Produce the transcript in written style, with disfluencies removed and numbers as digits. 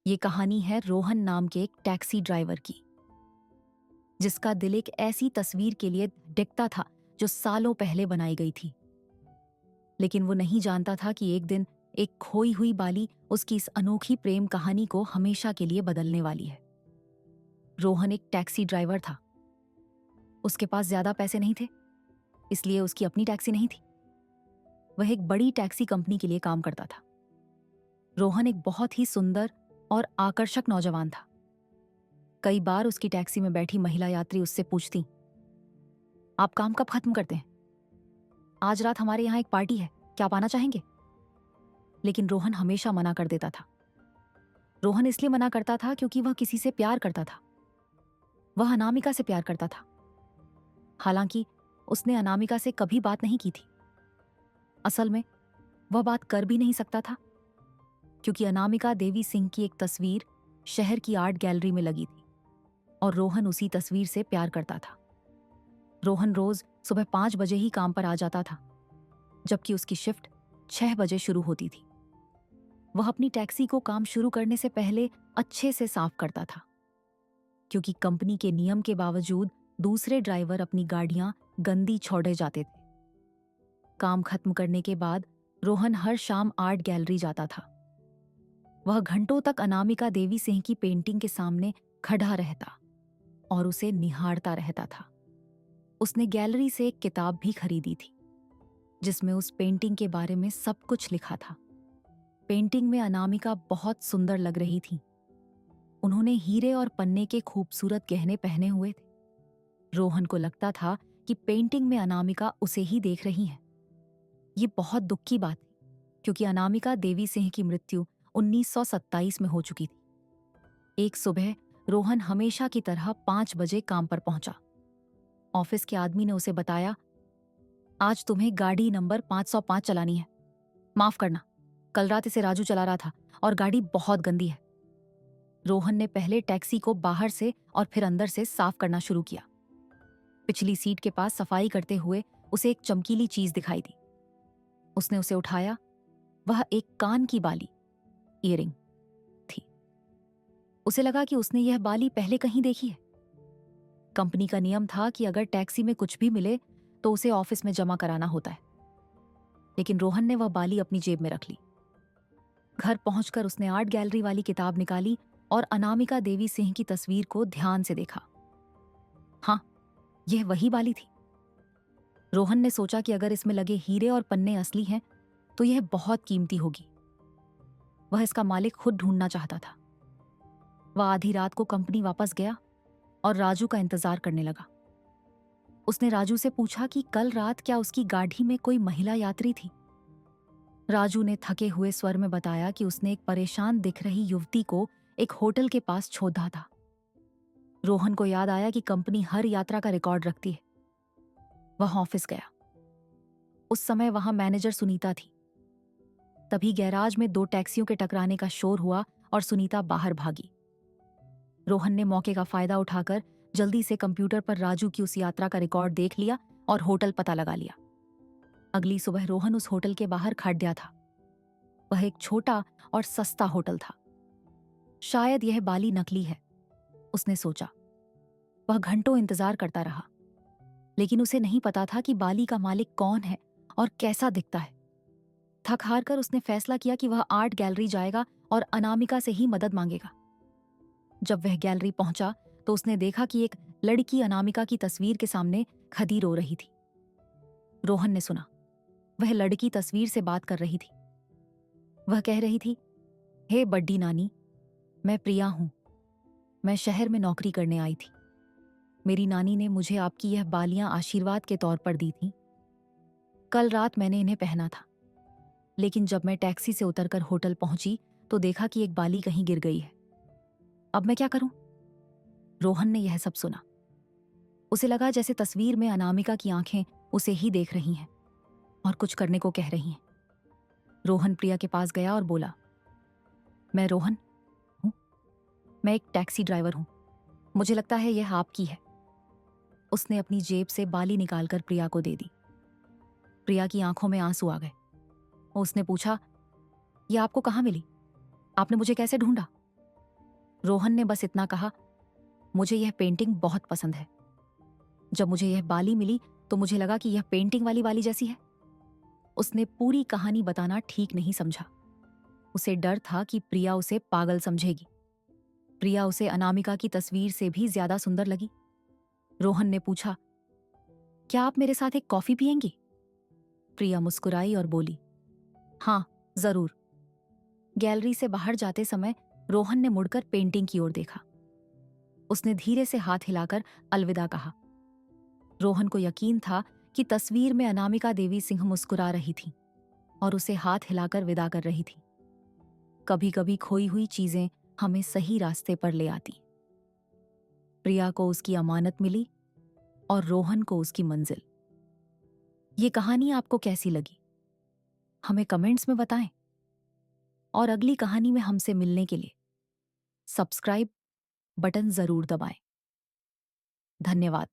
ये कहानी है रोहन नाम के एक टैक्सी ड्राइवर की, जिसका दिल एक ऐसी तस्वीर के लिए धड़कता था जो सालों पहले बनाई गई थी। लेकिन वो नहीं जानता था कि एक दिन एक खोई हुई बाली उसकी इस अनोखी प्रेम कहानी को हमेशा के लिए बदलने वाली है। रोहन एक टैक्सी ड्राइवर था। उसके पास ज्यादा पैसे नहीं थे, इसलिए उसकी अपनी टैक्सी नहीं थी। वह एक बड़ी टैक्सी कंपनी के लिए काम करता था। रोहन एक बहुत ही सुंदर और आकर्षक नौजवान था। कई बार उसकी टैक्सी में बैठी महिला यात्री उससे पूछती, आप काम कब खत्म करते हैं? आज रात हमारे यहाँ एक पार्टी है, क्या आप आना चाहेंगे? लेकिन रोहन हमेशा मना कर देता था। रोहन इसलिए मना करता था क्योंकि वह किसी से प्यार करता था। वह अनामिका से प्यार करता था। हालांकि उसने अनामिका से कभी बात नहीं की थी। असल में वह बात कर भी नहीं सकता था, क्योंकि अनामिका देवी सिंह की एक तस्वीर शहर की आर्ट गैलरी में लगी थी और रोहन उसी तस्वीर से प्यार करता था। रोहन रोज सुबह 5 बजे ही काम पर आ जाता था, जबकि उसकी शिफ्ट 6 बजे शुरू होती थी। वह अपनी टैक्सी को काम शुरू करने से पहले अच्छे से साफ करता था, क्योंकि कंपनी के नियम के बावजूद दूसरे ड्राइवर अपनी गाड़ियां गंदी छोड़े जाते थे। काम खत्म करने के बाद रोहन हर शाम आर्ट गैलरी जाता था। वह घंटों तक अनामिका देवी सिंह की पेंटिंग के सामने खड़ा रहता और उसे निहारता रहता था। उसने गैलरी से एक किताब भी खरीदी थी, जिसमें उस पेंटिंग के बारे में सब कुछ लिखा था। पेंटिंग में अनामिका बहुत सुंदर लग रही थी। उन्होंने हीरे और पन्ने के खूबसूरत गहने पहने हुए थे। रोहन को लगता था कि पेंटिंग में अनामिका उसे ही देख रही है। ये बहुत दुख की बात थी, क्योंकि अनामिका देवी सिंह की मृत्यु 1927 में हो चुकी थी। एक सुबह रोहन हमेशा की तरह 5 बजे काम पर पहुंचा। ऑफिस के आदमी ने उसे बताया, आज तुम्हें गाड़ी नंबर 505 चलानी है। माफ करना, कल रात इसे राजू चला रहा था और गाड़ी बहुत गंदी है। रोहन ने पहले टैक्सी को बाहर से और फिर अंदर से साफ करना शुरू किया। पिछली सीट के पास सफाई करते हुए उसे एक चमकीली चीज दिखाई दी। उसने उसे उठाया। वह एक कान की बाली, ईयरिंग थी। उसे लगा कि उसने यह बाली पहले कहीं देखी है। कंपनी का नियम था कि अगर टैक्सी में कुछ भी मिले तो उसे ऑफिस में जमा कराना होता है। लेकिन रोहन ने वह बाली अपनी जेब में रख ली। घर पहुंचकर उसने आर्ट गैलरी वाली किताब निकाली और अनामिका देवी सिंह की तस्वीर को ध्यान से देखा। हाँ, यह वही बाली थी। रोहन ने सोचा कि अगर इसमें लगे हीरे और पन्ने असली हैं तो यह बहुत कीमती होगी। वह इसका मालिक खुद ढूंढना चाहता था। वह आधी रात को कंपनी वापस गया और राजू का इंतजार करने लगा। उसने राजू से पूछा कि कल रात क्या उसकी गाड़ी में कोई महिला यात्री थी। राजू ने थके हुए स्वर में बताया कि उसने एक परेशान दिख रही युवती को एक होटल के पास छोड़ा था। रोहन को याद आया कि कंपनी हर यात्रा का रिकॉर्ड रखती है। वह ऑफिस गया। उस समय वहां मैनेजर सुनीता थी। तभी गैराज में 2 टैक्सियों के टकराने का शोर हुआ और सुनीता बाहर भागी। रोहन ने मौके का फायदा उठाकर जल्दी से कंप्यूटर पर राजू की उस यात्रा का रिकॉर्ड देख लिया और होटल पता लगा लिया। अगली सुबह रोहन उस होटल के बाहर खड़ गया था। वह एक छोटा और सस्ता होटल था। शायद यह बाली नकली है, उसने सोचा। वह घंटों इंतजार करता रहा, लेकिन उसे नहीं पता था कि बाली का मालिक कौन है और कैसा दिखता है। थक हार कर उसने फैसला किया कि वह आर्ट गैलरी जाएगा और अनामिका से ही मदद मांगेगा। जब वह गैलरी पहुंचा तो उसने देखा कि एक लड़की अनामिका की तस्वीर के सामने खड़ी रो रही थी। रोहन ने सुना, वह लड़की तस्वीर से बात कर रही थी। वह कह रही थी, हे बड्डी नानी, मैं प्रिया हूं। मैं शहर में नौकरी करने आई थी। मेरी नानी ने मुझे आपकी यह बालियां आशीर्वाद के तौर पर दी थी। कल रात मैंने इन्हें पहना था, लेकिन जब मैं टैक्सी से उतरकर होटल पहुंची तो देखा कि एक बाली कहीं गिर गई है। अब मैं क्या करूं? रोहन ने यह सब सुना। उसे लगा जैसे तस्वीर में अनामिका की आंखें उसे ही देख रही हैं और कुछ करने को कह रही हैं। रोहन प्रिया के पास गया और बोला, मैं रोहन हूं। मैं एक टैक्सी ड्राइवर हूं। मुझे लगता है यह आपकी है। उसने अपनी जेब से बाली निकालकर प्रिया को दे दी। प्रिया की आंखों में आंसू आ गए। उसने पूछा, यह आपको कहाँ मिली? आपने मुझे कैसे ढूंढा? रोहन ने बस इतना कहा, मुझे यह पेंटिंग बहुत पसंद है। जब मुझे यह बाली मिली तो मुझे लगा कि यह पेंटिंग वाली बाली जैसी है। उसने पूरी कहानी बताना ठीक नहीं समझा। उसे डर था कि प्रिया उसे पागल समझेगी। प्रिया उसे अनामिका की तस्वीर से भी ज्यादा सुंदर लगी। रोहन ने पूछा, क्या आप मेरे साथ एक कॉफी पिएंगी? प्रिया मुस्कुराई और बोली, हाँ, जरूर। गैलरी से बाहर जाते समय रोहन ने मुड़कर पेंटिंग की ओर देखा। उसने धीरे से हाथ हिलाकर अलविदा कहा। रोहन को यकीन था कि तस्वीर में अनामिका देवी सिंह मुस्कुरा रही थी और उसे हाथ हिलाकर विदा कर रही थी। कभी कभी खोई हुई चीजें हमें सही रास्ते पर ले आती। प्रिया को उसकी अमानत मिली और रोहन को उसकी मंजिल। ये कहानी आपको कैसी लगी? हमें कमेंट्स में बताएं। और अगली कहानी में हमसे मिलने के लिए सब्सक्राइब बटन जरूर दबाएं। धन्यवाद।